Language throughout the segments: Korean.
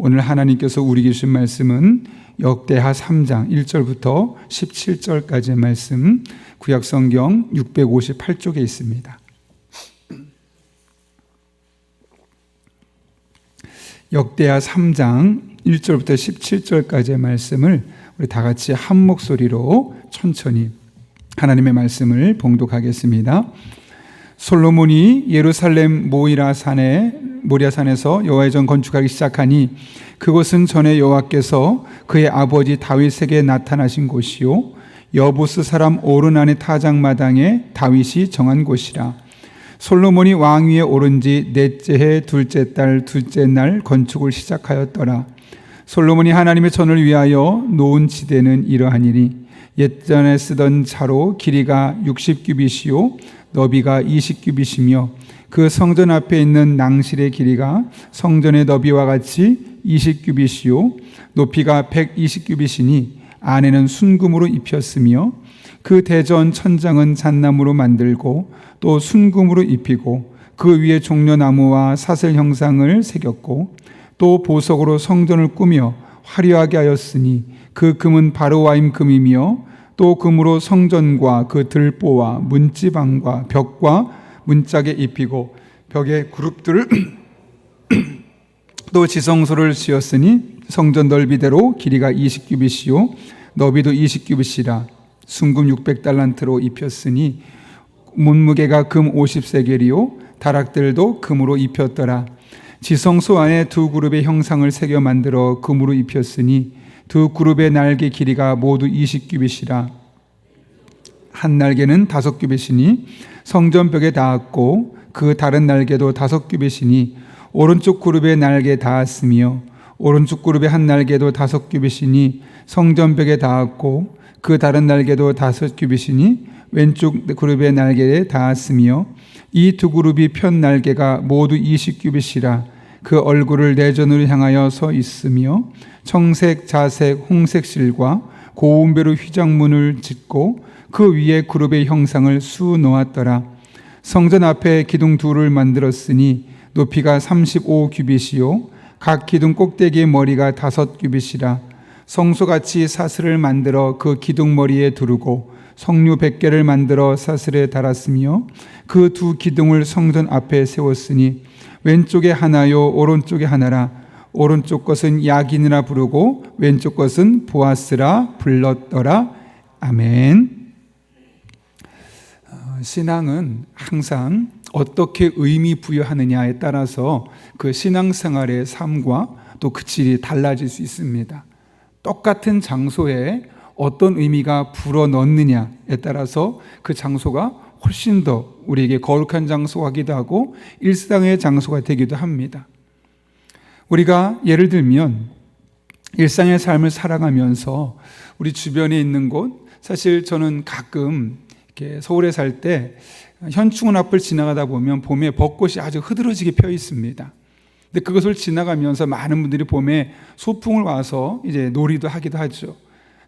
오늘 하나님께서 우리에게 주신 말씀은 역대하 3장 1절부터 17절까지의 말씀, 구약성경 658쪽에 있습니다. 역대하 3장 1절부터 17절까지의 말씀을 우리 다 같이 한 목소리로 천천히 하나님의 말씀을 봉독하겠습니다. 솔로몬이 예루살렘 모리아산에서 여호와의 전 건축하기 시작하니 그곳은 전에 여호와께서 그의 아버지 다윗에게 나타나신 곳이요 여부스 사람 오르난의 타작마당에 다윗이 정한 곳이라. 솔로몬이 왕위에 오른 지 넷째 해 둘째 달 둘째 날 건축을 시작하였더라. 솔로몬이 하나님의 전을 위하여 놓은 지대는 이러하니니 옛전에 쓰던 차로 길이가 60규빗이요 너비가 20규빗이며 그 성전 앞에 있는 낭실의 길이가 성전의 너비와 같이 20규빗이요 높이가 120규빗이니 안에는 순금으로 입혔으며 그 대전 천장은 잣나무로 만들고 또 순금으로 입히고 그 위에 종려나무와 사슬 형상을 새겼고 또 보석으로 성전을 꾸며 화려하게 하였으니 그 금은 바로와임 금이며 또 금으로 성전과 그 들보와 문지방과 벽과 문짝에 입히고 벽에 그룹들을 또 지성소를 지었으니 성전 넓이대로 길이가 20규빗이요 너비도 20규빗이라. 순금 600달란트로 입혔으니 문무게가 금 50세겔이요 다락들도 금으로 입혔더라. 지성소 안에 두 그룹의 형상을 새겨 만들어 금으로 입혔으니 두 그룹의 날개 길이가 모두 20규빗이라. 한 날개는 5규빗이니 성전벽에 닿았고 그 다른 날개도 5규빗이니 오른쪽 그룹의 날개에 닿았으며 오른쪽 그룹의 한 날개도 5규빗이니 성전벽에 닿았고 그 다른 날개도 5규빗이니 왼쪽 그룹의 날개에 닿았으며 이 두 그룹이 편 날개가 모두 20규빗이라. 그 얼굴을 내전으로 향하여 서 있으며 청색, 자색, 홍색 실과 고운배로 휘장문을 짓고 그 위에 그룹의 형상을 수 놓았더라. 성전 앞에 기둥 둘을 만들었으니 높이가 35규빗이요 각 기둥 꼭대기의 머리가 5규빗이라. 성소같이 사슬을 만들어 그 기둥 머리에 두르고 성류 100개를 만들어 사슬에 달았으며 그 두 기둥을 성전 앞에 세웠으니 왼쪽에 하나요 오른쪽에 하나라. 오른쪽 것은 야긴이라 부르고 왼쪽 것은 보아스라 불렀더라. 아멘. 신앙은 항상 어떻게 의미 부여하느냐에 따라서 그 신앙생활의 삶과 또 그 질이 달라질 수 있습니다. 똑같은 장소에 어떤 의미가 불어넣느냐에 따라서 그 장소가 훨씬 더 우리에게 거룩한 장소이기도 하고 일상의 장소가 되기도 합니다. 우리가 예를 들면 일상의 삶을 살아가면서 우리 주변에 있는 곳, 사실 저는 가끔 이렇게 서울에 살 때 현충원 앞을 지나가다 보면 봄에 벚꽃이 아주 흐드러지게 펴 있습니다. 근데 그것을 지나가면서 많은 분들이 봄에 소풍을 와서 이제 놀이도 하기도 하죠.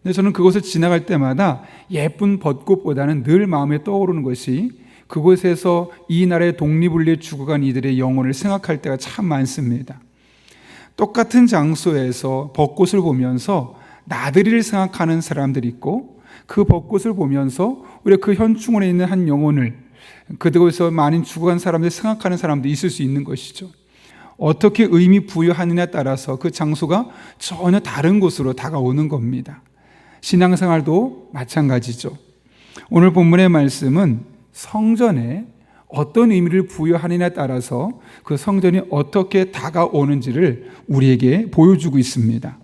근데 저는 그곳을 지나갈 때마다 예쁜 벚꽃보다는 늘 마음에 떠오르는 것이 그곳에서 이 나라의 독립을 위해 죽어간 이들의 영혼을 생각할 때가 참 많습니다. 똑같은 장소에서 벚꽃을 보면서 나들이를 생각하는 사람들이 있고 그 벚꽃을 보면서 우리가 그 현충원에 있는 한 영혼을 그곳에서 많이 죽어간 사람들 생각하는 사람도 있을 수 있는 것이죠. 어떻게 의미 부여하느냐에 따라서 그 장소가 전혀 다른 곳으로 다가오는 겁니다. 신앙생활도 마찬가지죠. 오늘 본문의 말씀은 성전에 어떤 의미를 부여하느냐에 따라서 그 성전이 어떻게 다가오는지를 우리에게 보여주고 있습니다.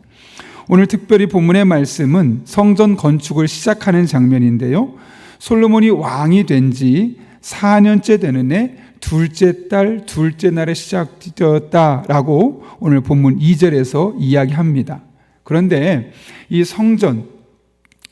오늘 특별히 본문의 말씀은 성전 건축을 시작하는 장면인데요. 솔로몬이 왕이 된 지 4년째 되는 해 둘째 달 둘째 날에 시작되었다라고 오늘 본문 2절에서 이야기합니다. 그런데 이 성전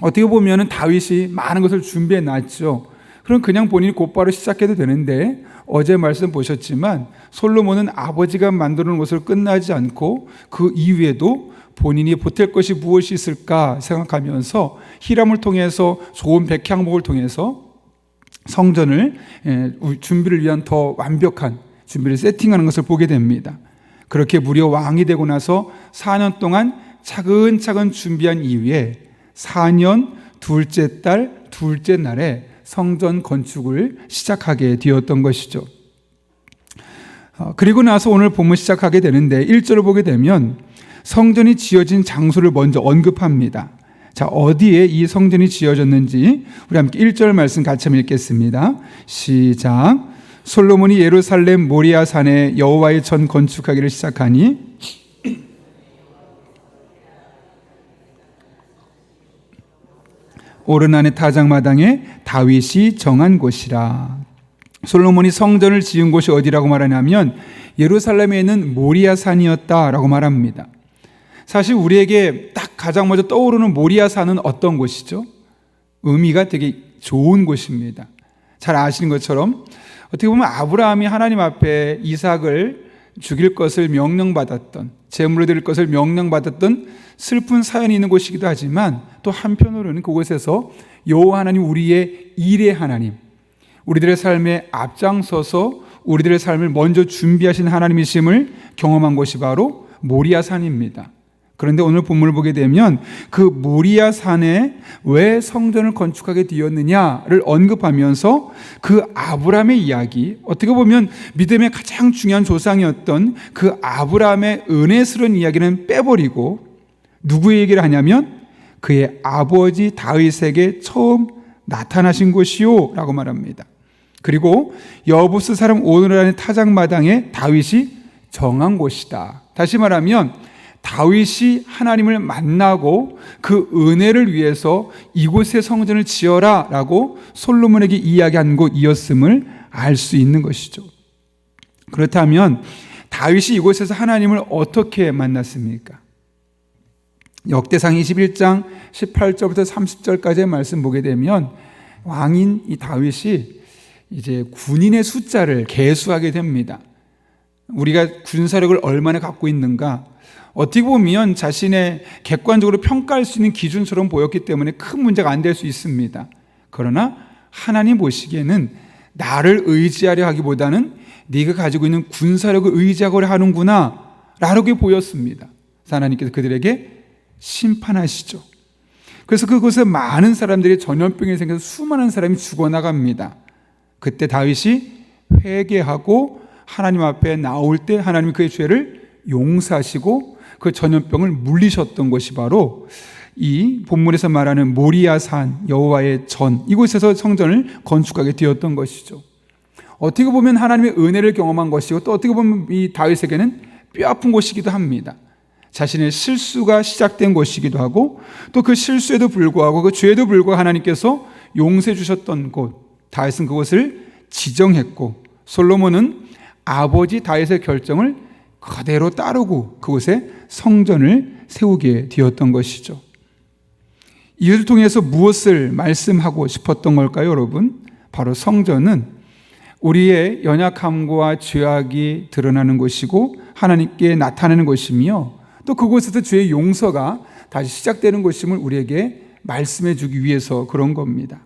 어떻게 보면 다윗이 많은 것을 준비해 놨죠. 그럼 그냥 본인이 곧바로 시작해도 되는데 어제 말씀 보셨지만 솔로몬은 아버지가 만들어 놓은 것을 끝나지 않고 그 이후에도 본인이 보탤 것이 무엇이 있을까 생각하면서 히람을 통해서 좋은 백향목을 통해서 성전을 준비를 위한 더 완벽한 준비를 세팅하는 것을 보게 됩니다. 그렇게 무려 왕이 되고 나서 4년 동안 차근차근 준비한 이후에 4년 둘째 달 둘째 날에 성전 건축을 시작하게 되었던 것이죠. 그리고 나서 오늘 본문 시작하게 되는데 1절을 보게 되면 성전이 지어진 장소를 먼저 언급합니다. 자, 어디에 이 성전이 지어졌는지 우리 함께 1절 말씀 같이 한번 읽겠습니다. 시작. 솔로몬이 예루살렘 모리아 산에 여호와의 전 건축하기를 시작하니 오르난의 타작마당에 다윗이 정한 곳이라. 솔로몬이 성전을 지은 곳이 어디라고 말하냐면 예루살렘에 있는 모리아 산이었다라고 말합니다. 사실 우리에게 딱 가장 먼저 떠오르는 모리아 산은 어떤 곳이죠? 의미가 되게 좋은 곳입니다. 잘 아시는 것처럼 어떻게 보면 아브라함이 하나님 앞에 이삭을 죽일 것을 명령받았던, 제물로 드릴 것을 명령받았던 슬픈 사연이 있는 곳이기도 하지만 또 한편으로는 그곳에서 여호와 하나님, 우리의 일의 하나님, 우리들의 삶에 앞장서서 우리들의 삶을 먼저 준비하신 하나님이심을 경험한 곳이 바로 모리아 산입니다. 그런데 오늘 본문을 보게 되면 그 모리아 산에 왜 성전을 건축하게 되었느냐를 언급하면서 그 아브라함의 이야기, 어떻게 보면 믿음의 가장 중요한 조상이었던 그 아브라함의 은혜스러운 이야기는 빼버리고 누구의 얘기를 하냐면 그의 아버지 다윗에게 처음 나타나신 곳이요 라고 말합니다. 그리고 여부스 사람 오르난의 타작마당에 다윗이 정한 곳이다. 다시 말하면 다윗이 하나님을 만나고 그 은혜를 위해서 이곳에 성전을 지어라 라고 솔로몬에게 이야기한 곳이었음을 알 수 있는 것이죠. 그렇다면 다윗이 이곳에서 하나님을 어떻게 만났습니까? 역대상 21장 18절부터 30절까지의 말씀 보게 되면 왕인 이 다윗이 이제 군인의 숫자를 계수하게 됩니다. 우리가 군사력을 얼마나 갖고 있는가, 어떻게 보면 자신의 객관적으로 평가할 수 있는 기준처럼 보였기 때문에 큰 문제가 안 될 수 있습니다. 그러나 하나님 보시기에는 나를 의지하려 하기보다는 네가 가지고 있는 군사력을 의지하려 하는구나 라고 보였습니다. 하나님께서 그들에게 심판하시죠. 그래서 그곳에 많은 사람들이 전염병이 생겨서 수많은 사람이 죽어나갑니다. 그때 다윗이 회개하고 하나님 앞에 나올 때 하나님이 그의 죄를 용서하시고 그 전염병을 물리셨던 것이 바로 이 본문에서 말하는 모리아산 여호와의 전, 이곳에서 성전을 건축하게 되었던 것이죠. 어떻게 보면 하나님의 은혜를 경험한 것이고 또 어떻게 보면 이 다윗에게는 뼈아픈 곳이기도 합니다. 자신의 실수가 시작된 곳이기도 하고 또 그 실수에도 불구하고 그 죄에도 불구하고 하나님께서 용서해 주셨던 곳, 다윗은 그곳을 지정했고 솔로몬은 아버지 다윗의 결정을 그대로 따르고 그곳에 성전을 세우게 되었던 것이죠. 이것을 통해서 무엇을 말씀하고 싶었던 걸까요, 여러분? 바로 성전은 우리의 연약함과 죄악이 드러나는 곳이고 하나님께 나타나는 곳이며 또 그곳에서 죄의 용서가 다시 시작되는 것임을 우리에게 말씀해 주기 위해서 그런 겁니다.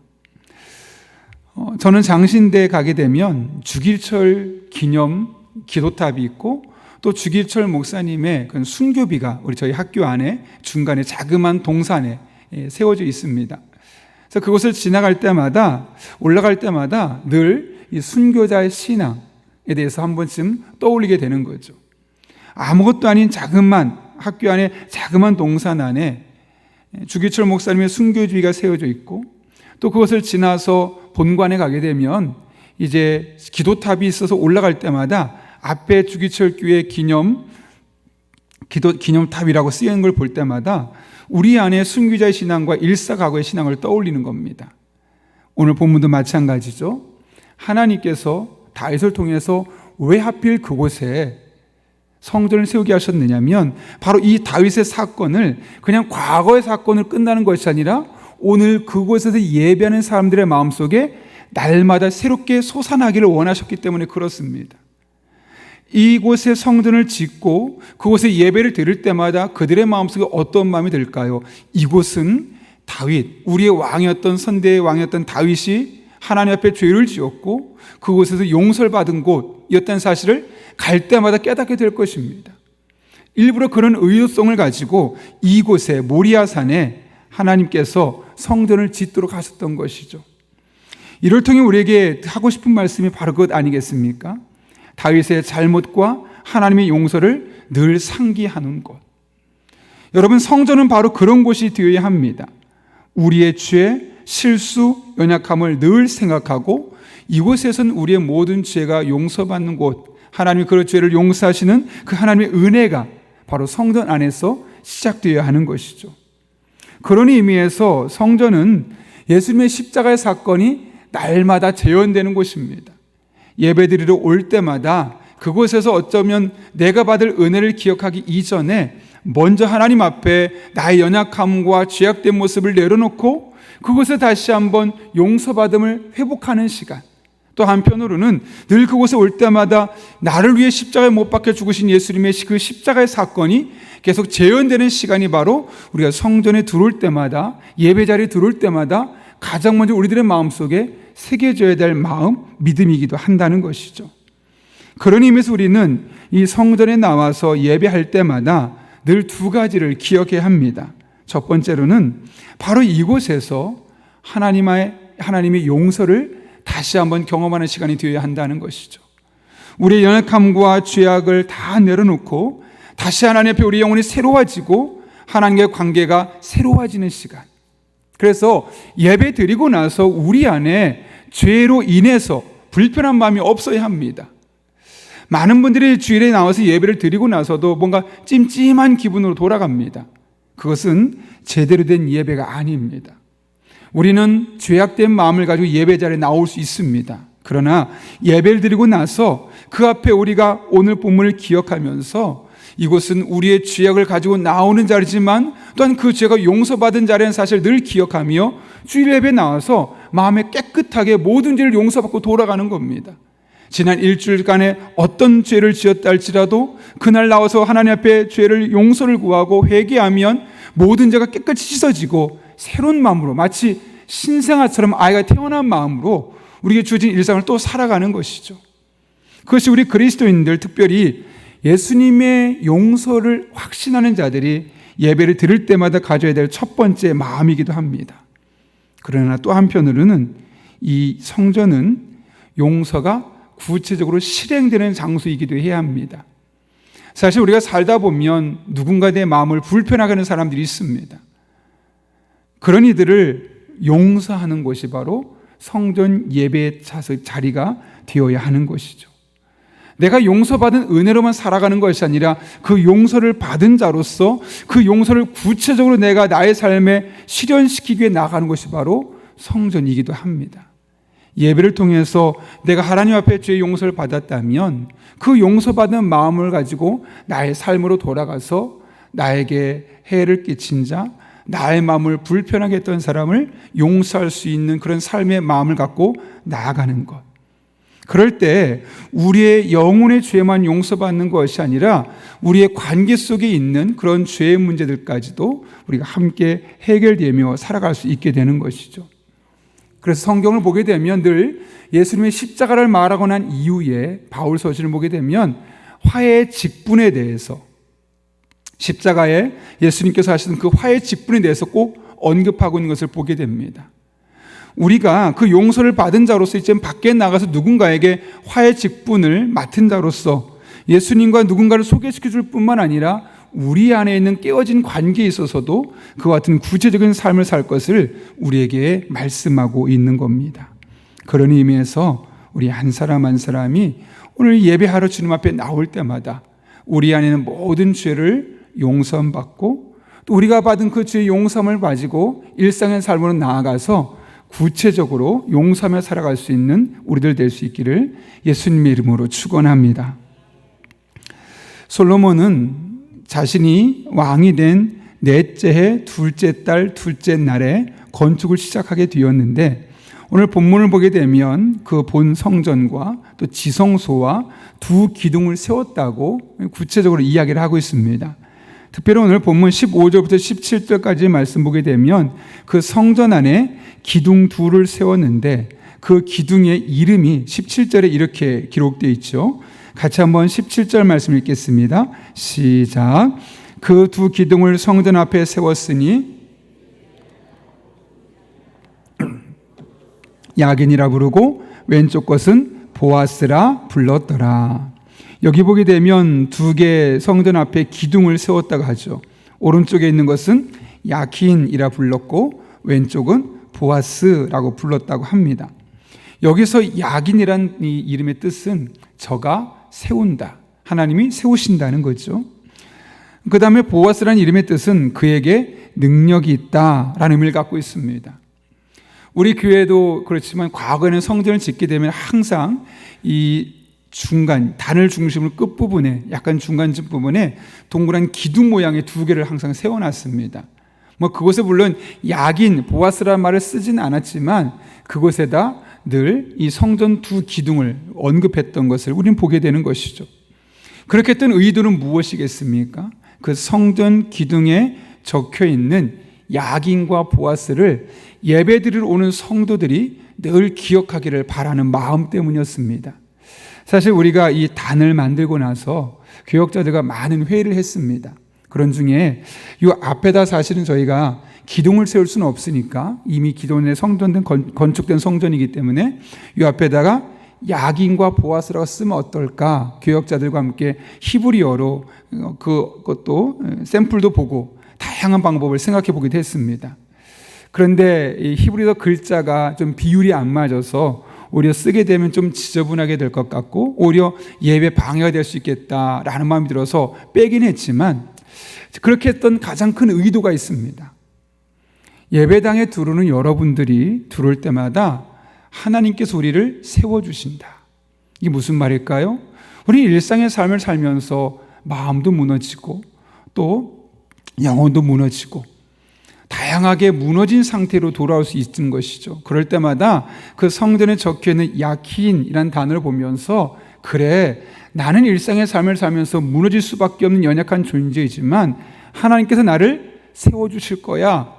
저는 장신대에 가게 되면 주길철 기념 기도탑이 있고 또 주길철 목사님의 그 순교비가 우리 저희 학교 안에 중간에 자그마한 동산에 세워져 있습니다. 그래서 그곳을 지나갈 때마다 올라갈 때마다 늘 이 순교자의 신앙에 대해서 한 번쯤 떠올리게 되는 거죠. 아무것도 아닌 자그마한 학교 안에 자그마한 동산 안에 주길철 목사님의 순교주의가 세워져 있고 또 그것을 지나서 본관에 가게 되면 이제 기도탑이 있어서 올라갈 때마다 앞에 주기철 교회 기념탑이라고 쓰이는 걸 볼 때마다 우리 안에 순교자의 신앙과 일사각오의 신앙을 떠올리는 겁니다. 오늘 본문도 마찬가지죠. 하나님께서 다윗을 통해서 왜 하필 그곳에 성전을 세우게 하셨느냐면 바로 이 다윗의 사건을 그냥 과거의 사건을 끝나는 것이 아니라 오늘 그곳에서 예배하는 사람들의 마음속에 날마다 새롭게 솟아나기를 원하셨기 때문에 그렇습니다. 이곳에 성전을 짓고 그곳에 예배를 드릴 때마다 그들의 마음속에 어떤 마음이 들까요? 이곳은 다윗, 우리의 왕이었던 선대의 왕이었던 다윗이 하나님 앞에 죄를 지었고 그곳에서 용서를 받은 곳이었다는 사실을 갈 때마다 깨닫게 될 것입니다. 일부러 그런 의도성을 가지고 이곳에 모리아산에 하나님께서 성전을 짓도록 하셨던 것이죠. 이를 통해 우리에게 하고 싶은 말씀이 바로 그것 아니겠습니까? 다윗의 잘못과 하나님의 용서를 늘 상기하는 곳. 여러분, 성전은 바로 그런 곳이 되어야 합니다. 우리의 죄, 실수, 연약함을 늘 생각하고 이곳에선 우리의 모든 죄가 용서받는 곳, 하나님이 그 죄를 용서하시는 그 하나님의 은혜가 바로 성전 안에서 시작되어야 하는 것이죠. 그런 의미에서 성전은 예수님의 십자가의 사건이 날마다 재현되는 곳입니다. 예배드리러 올 때마다 그곳에서 어쩌면 내가 받을 은혜를 기억하기 이전에 먼저 하나님 앞에 나의 연약함과 죄악된 모습을 내려놓고 그곳에 다시 한번 용서받음을 회복하는 시간, 또 한편으로는 늘 그곳에 올 때마다 나를 위해 십자가에 못 박혀 죽으신 예수님의 그 십자가의 사건이 계속 재현되는 시간이 바로 우리가 성전에 들어올 때마다, 예배 자리에 들어올 때마다 가장 먼저 우리들의 마음속에 새겨져야 될 마음, 믿음이기도 한다는 것이죠. 그런 의미에서 우리는 이 성전에 나와서 예배할 때마다 늘 두 가지를 기억해야 합니다. 첫 번째로는 바로 이곳에서 하나님의 용서를 다시 한번 경험하는 시간이 되어야 한다는 것이죠. 우리의 연약함과 죄악을 다 내려놓고 다시 하나님 앞에 우리 영혼이 새로워지고 하나님과의 관계가 새로워지는 시간. 그래서 예배 드리고 나서 우리 안에 죄로 인해서 불편한 마음이 없어야 합니다. 많은 분들이 주일에 나와서 예배를 드리고 나서도 뭔가 찜찜한 기분으로 돌아갑니다. 그것은 제대로 된 예배가 아닙니다. 우리는 죄악된 마음을 가지고 예배 자리에 나올 수 있습니다. 그러나 예배를 드리고 나서 그 앞에 우리가 오늘 본문을 기억하면서 이곳은 우리의 죄악을 가지고 나오는 자리지만 또한 그 죄가 용서받은 자리라는 사실을 늘 기억하며 주일 예배에 나와서 마음에 깨끗하게 모든 죄를 용서받고 돌아가는 겁니다. 지난 일주일간에 어떤 죄를 지었다 할지라도 그날 나와서 하나님 앞에 죄를 용서를 구하고 회개하면 모든 죄가 깨끗이 씻어지고 새로운 마음으로 마치 신생아처럼 아이가 태어난 마음으로 우리에게 주어진 일상을 또 살아가는 것이죠. 그것이 우리 그리스도인들, 특별히 예수님의 용서를 확신하는 자들이 예배를 드릴 때마다 가져야 될 첫 번째 마음이기도 합니다. 그러나 또 한편으로는 이 성전은 용서가 구체적으로 실행되는 장소이기도 해야 합니다. 사실 우리가 살다 보면 누군가의 마음을 불편하게 하는 사람들이 있습니다. 그런 이들을 용서하는 것이 바로 성전 예배의 자리가 되어야 하는 것이죠. 내가 용서받은 은혜로만 살아가는 것이 아니라 그 용서를 받은 자로서 그 용서를 구체적으로 내가 나의 삶에 실현시키기 위해 나가는 것이 바로 성전이기도 합니다. 예배를 통해서 내가 하나님 앞에 죄의 용서를 받았다면 그 용서받은 마음을 가지고 나의 삶으로 돌아가서 나에게 해를 끼친 자, 나의 마음을 불편하게 했던 사람을 용서할 수 있는 그런 삶의 마음을 갖고 나아가는 것. 그럴 때 우리의 영혼의 죄만 용서받는 것이 아니라 우리의 관계 속에 있는 그런 죄의 문제들까지도 우리가 함께 해결되며 살아갈 수 있게 되는 것이죠. 그래서 성경을 보게 되면 늘 예수님의 십자가를 말하고 난 이후에 바울 서신을 보게 되면 화해의 직분에 대해서, 십자가에 예수님께서 하시는 그 화해의 직분에 대해서 꼭 언급하고 있는 것을 보게 됩니다. 우리가 그 용서를 받은 자로서 이제 밖에 나가서 누군가에게 화해 직분을 맡은 자로서 예수님과 누군가를 소개시켜 줄 뿐만 아니라 우리 안에 있는 깨어진 관계에 있어서도 그와 같은 구체적인 삶을 살 것을 우리에게 말씀하고 있는 겁니다. 그런 의미에서 우리 한 사람 한 사람이 오늘 예배하러 주님 앞에 나올 때마다 우리 안에 있는 모든 죄를 용서받고 또 우리가 받은 그 죄의 용서함을 가지고 일상의 삶으로 나아가서 구체적으로 용서하며 살아갈 수 있는 우리들 될 수 있기를 예수님의 이름으로 축원합니다. 솔로몬은 자신이 왕이 된 넷째 해 둘째 달 둘째 날에 건축을 시작하게 되었는데 오늘 본문을 보게 되면 그 본 성전과 또 지성소와 두 기둥을 세웠다고 구체적으로 이야기를 하고 있습니다. 특별히 오늘 본문 15절부터 17절까지 말씀 보게 되면 그 성전 안에 기둥 둘을 세웠는데 그 기둥의 이름이 17절에 이렇게 기록되어 있죠. 같이 한번 17절 말씀 읽겠습니다. 시작. 그 두 기둥을 성전 앞에 세웠으니 야긴이라 부르고 왼쪽 것은 보아스라 불렀더라. 여기 보게 되면 두 개 성전 앞에 기둥을 세웠다고 하죠. 오른쪽에 있는 것은 야긴이라 불렀고 왼쪽은 보아스라고 불렀다고 합니다. 여기서 야긴이란 이 이름의 뜻은 저가 세운다, 하나님이 세우신다는 거죠. 그 다음에 보아스라는 이름의 뜻은 그에게 능력이 있다라는 의미를 갖고 있습니다. 우리 교회도 그렇지만 과거에는 성전을 짓게 되면 항상 이 중간, 단을 중심으로 끝부분에, 약간 중간쯤 부분에 동그란 기둥 모양의 두 개를 항상 세워놨습니다. 그곳에 물론 야긴, 보아스라는 말을 쓰진 않았지만 그곳에다 늘 이 성전 두 기둥을 언급했던 것을 우리는 보게 되는 것이죠. 그렇게 했던 의도는 무엇이겠습니까? 그 성전 기둥에 적혀 있는 야긴과 보아스를 예배드리러 오는 성도들이 늘 기억하기를 바라는 마음 때문이었습니다. 사실 우리가 이 단을 만들고 나서 교역자들과 많은 회의를 했습니다. 그런 중에 이 앞에다 사실은 저희가 기둥을 세울 수는 없으니까 이미 기존의 성전은 건축된 성전이기 때문에 이 앞에다가 야긴과 보아스라고 쓰면 어떨까? 교역자들과 함께 히브리어로 그것도 샘플도 보고 다양한 방법을 생각해 보기도 했습니다. 그런데 이 히브리어 글자가 좀 비율이 안 맞아서 오히려 쓰게 되면 좀 지저분하게 될 것 같고 오히려 예배 방해가 될 수 있겠다라는 마음이 들어서 빼긴 했지만 그렇게 했던 가장 큰 의도가 있습니다. 예배당에 들어오는 여러분들이 들어올 때마다 하나님께서 우리를 세워주신다. 이게 무슨 말일까요? 우리 일상의 삶을 살면서 마음도 무너지고 또 영혼도 무너지고 다양하게 무너진 상태로 돌아올 수 있는 것이죠. 그럴 때마다 그 성전에 적혀있는 야킨이라는 단어를 보면서 그래, 나는 일상의 삶을 살면서 무너질 수밖에 없는 연약한 존재이지만 하나님께서 나를 세워주실 거야.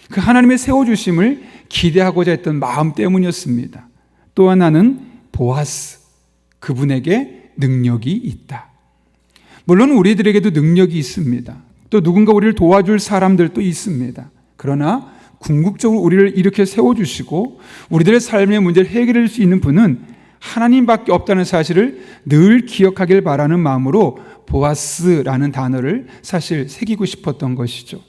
그 하나님의 세워주심을 기대하고자 했던 마음 때문이었습니다. 또 하나는 보아스, 그분에게 능력이 있다. 물론 우리들에게도 능력이 있습니다. 또 누군가 우리를 도와줄 사람들도 있습니다. 그러나 궁극적으로 우리를 이렇게 세워주시고 우리들의 삶의 문제를 해결할 수 있는 분은 하나님밖에 없다는 사실을 늘 기억하길 바라는 마음으로 보아스라는 단어를 사실 새기고 싶었던 것이죠.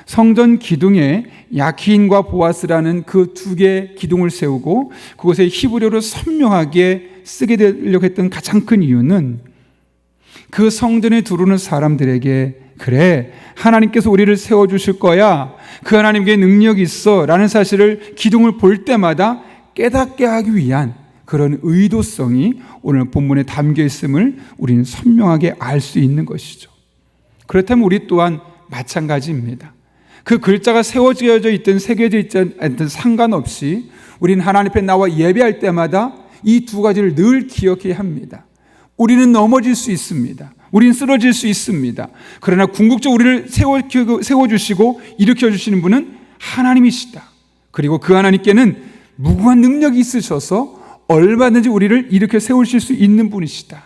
성전 기둥에 야킨과 보아스라는 그 두 개의 기둥을 세우고 그곳에 히브리어로 선명하게 쓰게 되려고 했던 가장 큰 이유는 그 성전에 들어오는 사람들에게 그래, 하나님께서 우리를 세워주실 거야, 그 하나님께 능력이 있어 라는 사실을 기둥을 볼 때마다 깨닫게 하기 위한 그런 의도성이 오늘 본문에 담겨 있음을 우리는 선명하게 알 수 있는 것이죠. 그렇다면 우리 또한 마찬가지입니다. 그 글자가 세워져 있든 새겨져 있든 상관없이 우리는 하나님 앞에 나와 예배할 때마다 이 두 가지를 늘 기억해야 합니다. 우리는 넘어질 수 있습니다. 우리는 쓰러질 수 있습니다. 그러나 궁극적으로 우리를 세워주시고 일으켜주시는 분은 하나님이시다. 그리고 그 하나님께는 무궁한 능력이 있으셔서 얼마든지 우리를 일으켜 세우실 수 있는 분이시다.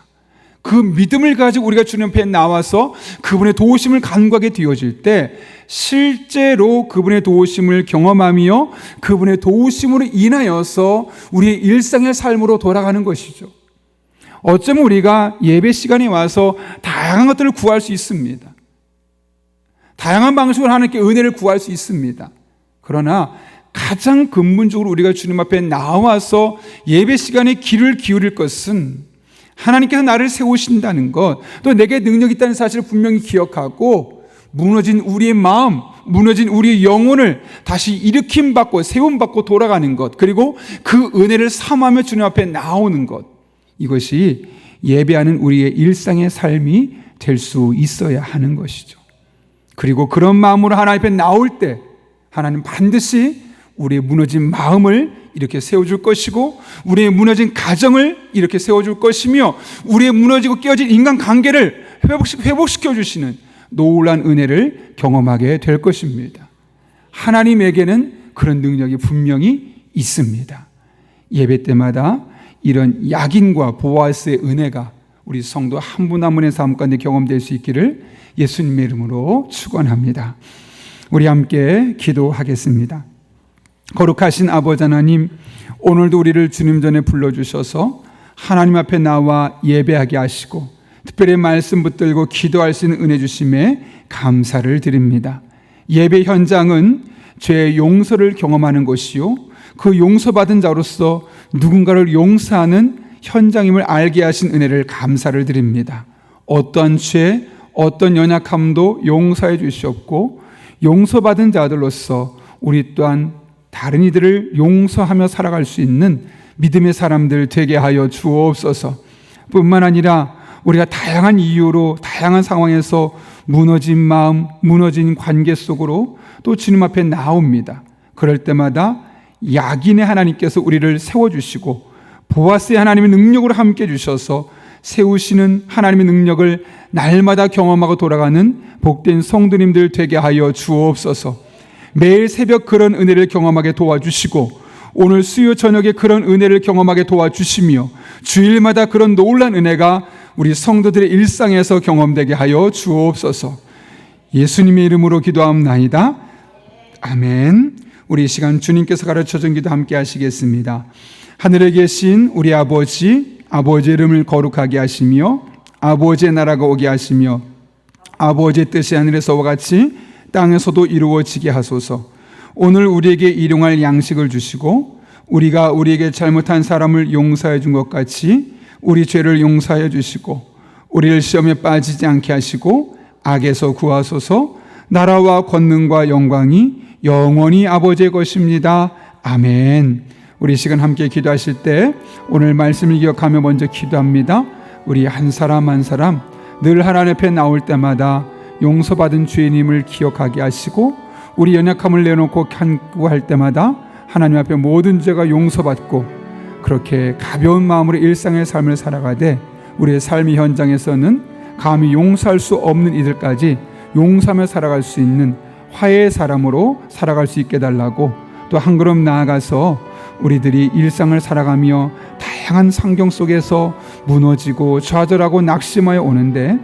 그 믿음을 가지고 우리가 주님 앞에 나와서 그분의 도우심을 간구하게 되어질 때 실제로 그분의 도우심을 경험하며 그분의 도우심으로 인하여서 우리의 일상의 삶으로 돌아가는 것이죠. 어쩌면 우리가 예배 시간에 와서 다양한 것들을 구할 수 있습니다. 다양한 방식으로 하나님께 은혜를 구할 수 있습니다. 그러나 가장 근본적으로 우리가 주님 앞에 나와서 예배 시간에 귀를 기울일 것은 하나님께서 나를 세우신다는 것, 또 내게 능력이 있다는 사실을 분명히 기억하고 무너진 우리의 마음, 무너진 우리의 영혼을 다시 일으킴받고 세움받고 돌아가는 것, 그리고 그 은혜를 삼하며 주님 앞에 나오는 것, 이것이 예배하는 우리의 일상의 삶이 될 수 있어야 하는 것이죠. 그리고 그런 마음으로 하나님 앞에 나올 때 하나님 반드시 우리의 무너진 마음을 이렇게 세워줄 것이고 우리의 무너진 가정을 이렇게 세워줄 것이며 우리의 무너지고 깨어진 인간관계를 회복시켜 주시는 놀라운 은혜를 경험하게 될 것입니다. 하나님에게는 그런 능력이 분명히 있습니다. 예배 때마다 이런 야긴과 보아스의 은혜가 우리 성도 한 분 한 분의 삶 가운데 경험될 수 있기를 예수님의 이름으로 축원합니다. 우리 함께 기도하겠습니다. 거룩하신 아버지 하나님, 오늘도 우리를 주님 전에 불러주셔서 하나님 앞에 나와 예배하게 하시고 특별히 말씀 붙들고 기도할 수 있는 은혜 주심에 감사를 드립니다. 예배 현장은 죄의 용서를 경험하는 곳이요, 그 용서받은 자로서 누군가를 용서하는 현장임을 알게 하신 은혜를 감사를 드립니다. 어떠한 죄, 어떤 연약함도 용서해 주시옵고 용서받은 자들로서 우리 또한 다른 이들을 용서하며 살아갈 수 있는 믿음의 사람들 되게 하여 주옵소서. 뿐만 아니라 우리가 다양한 이유로 다양한 상황에서 무너진 마음, 무너진 관계 속으로 또 주님 앞에 나옵니다. 그럴 때마다 약인의 하나님께서 우리를 세워주시고 보아스의 하나님의 능력으로 함께 주셔서 세우시는 하나님의 능력을 날마다 경험하고 돌아가는 복된 성도님들 되게 하여 주옵소서. 매일 새벽 그런 은혜를 경험하게 도와주시고 오늘 수요 저녁에 그런 은혜를 경험하게 도와주시며 주일마다 그런 놀라운 은혜가 우리 성도들의 일상에서 경험되게 하여 주옵소서. 예수님의 이름으로 기도하옵나이다. 아멘. 우리 이 시간 주님께서 가르쳐준 기도 함께 하시겠습니다. 하늘에 계신 우리 아버지, 아버지의 이름을 거룩하게 하시며 아버지의 나라가 오게 하시며 아버지의 뜻이 하늘에서와 같이 땅에서도 이루어지게 하소서. 오늘 우리에게 일용할 양식을 주시고 우리가 우리에게 잘못한 사람을 용서해 준 것 같이 우리 죄를 용서하여 주시고 우리를 시험에 빠지지 않게 하시고 악에서 구하소서. 나라와 권능과 영광이 영원히 아버지의 것입니다. 아멘. 우리 시간 함께 기도하실 때 오늘 말씀을 기억하며 먼저 기도합니다. 우리 한 사람 한 사람 늘 하나님 앞에 나올 때마다 용서받은 죄인임을 기억하게 하시고 우리 연약함을 내놓고 간구할 때마다 하나님 앞에 모든 죄가 용서받고 그렇게 가벼운 마음으로 일상의 삶을 살아가되 우리의 삶의 현장에서는 감히 용서할 수 없는 이들까지 용서하며 살아갈 수 있는 화해의 사람으로 살아갈 수 있게 달라고, 또 한 걸음 나아가서 우리들이 일상을 살아가며 다양한 환경 속에서 무너지고 좌절하고 낙심하여 오는데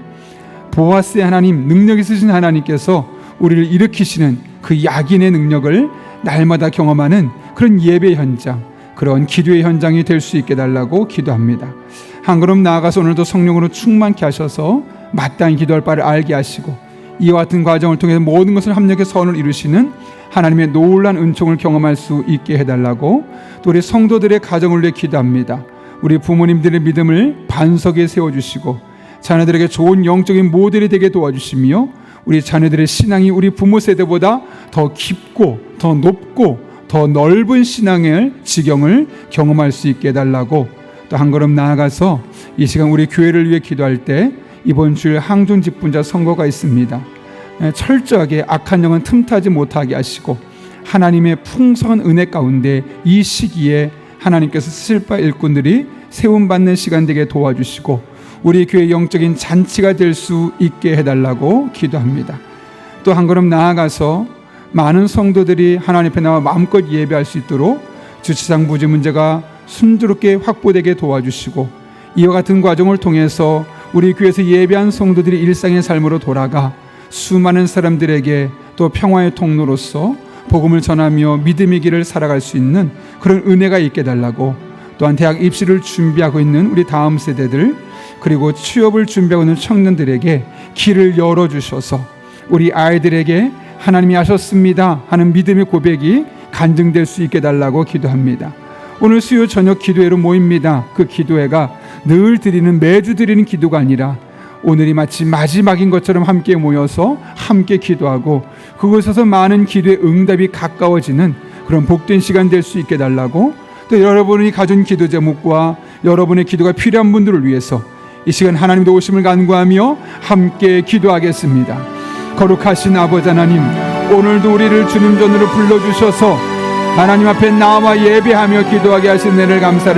보아스의 하나님, 능력 있으신 하나님께서 우리를 일으키시는 그 약인의 능력을 날마다 경험하는 그런 예배 현장, 그런 기도의 현장이 될 수 있게 달라고 기도합니다. 한 걸음 나아가서 오늘도 성령으로 충만케 하셔서 마땅히 기도할 바를 알게 하시고 이와 같은 과정을 통해서 모든 것을 합력해 선을 이루시는 하나님의 놀라운 은총을 경험할 수 있게 해달라고, 또 우리 성도들의 가정을 위해 기도합니다. 우리 부모님들의 믿음을 반석에 세워주시고 자녀들에게 좋은 영적인 모델이 되게 도와주시며 우리 자녀들의 신앙이 우리 부모 세대보다 더 깊고 더 높고 더 넓은 신앙의 지경을 경험할 수 있게 해달라고, 또 한 걸음 나아가서 이 시간 우리 교회를 위해 기도할 때 이번 주일 항존 직분자 선거가 있습니다. 철저하게 악한 영은 틈타지 못하게 하시고 하나님의 풍성한 은혜 가운데 이 시기에 하나님께서 쓰실 바 일꾼들이 세움받는 시간 되게 도와주시고 우리 교회 영적인 잔치가 될 수 있게 해달라고 기도합니다. 또 한 걸음 나아가서 많은 성도들이 하나님 앞에 나와 마음껏 예배할 수 있도록 주차장 부지 문제가 순조롭게 확보되게 도와주시고 이와 같은 과정을 통해서 우리 교회에서 예배한 성도들이 일상의 삶으로 돌아가 수많은 사람들에게 또 평화의 통로로서 복음을 전하며 믿음의 길을 살아갈 수 있는 그런 은혜가 있게 달라고, 또한 대학 입시를 준비하고 있는 우리 다음 세대들, 그리고 취업을 준비하고 있는 청년들에게 길을 열어주셔서 우리 아이들에게 하나님이 하셨습니다 하는 믿음의 고백이 간증될 수 있게 달라고 기도합니다. 오늘 수요 저녁 기도회로 모입니다. 그 기도회가 늘 드리는, 매주 드리는 기도가 아니라 오늘이 마치 마지막인 것처럼 함께 모여서 함께 기도하고 그곳에서 많은 기도의 응답이 가까워지는 그런 복된 시간 될 수 있게 달라고, 또 여러분이 가진 기도 제목과 여러분의 기도가 필요한 분들을 위해서 이 시간 하나님 도우심을 간구하며 함께 기도하겠습니다. 거룩하신 아버지 하나님, 오늘도 우리를 주님 전으로 불러주셔서 하나님 앞에 나와 예배하며 기도하게 하신 은혜를 감사를